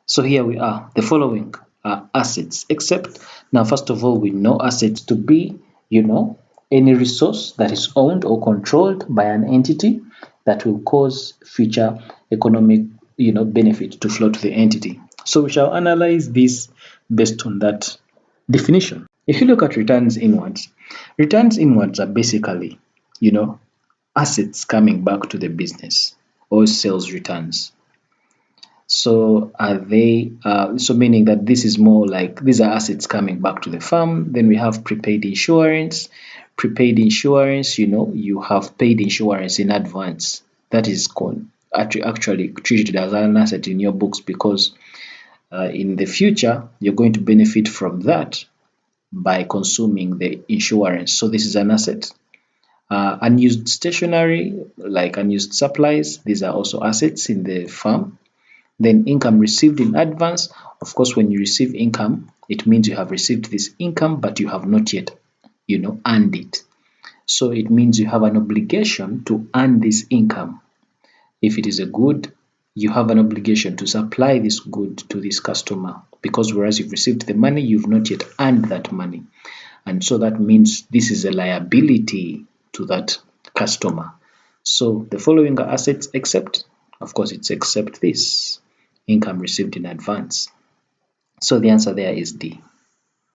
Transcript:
So here we are. The following are assets, except now, first of all, we know assets to be, any resource that is owned or controlled by an entity that will cause future economic, benefit to flow to the entity. So we shall analyze this based on that definition. If you look at returns inwards are basically, you know, assets coming back to the business or sales returns. So are they, so meaning that this is more like these are assets coming back to the firm. Then we have prepaid insurance. Prepaid insurance, you have paid insurance in advance. That is actually treated as an asset in your books because in the future you're going to benefit from that by consuming the insurance. So this is an asset. Unused stationery, like unused supplies, these are also assets in the firm. Then income received in advance. Of course, when you receive income, it means you have received this income, but you have not yet, earned it. So it means you have an obligation to earn this income. If it is a good, you have an obligation to supply this good to this customer because whereas you've received the money, you've not yet earned that money. And so that means this is a liability to that customer. So the following are assets except, of course, it's except this income received in advance. So the answer there is D.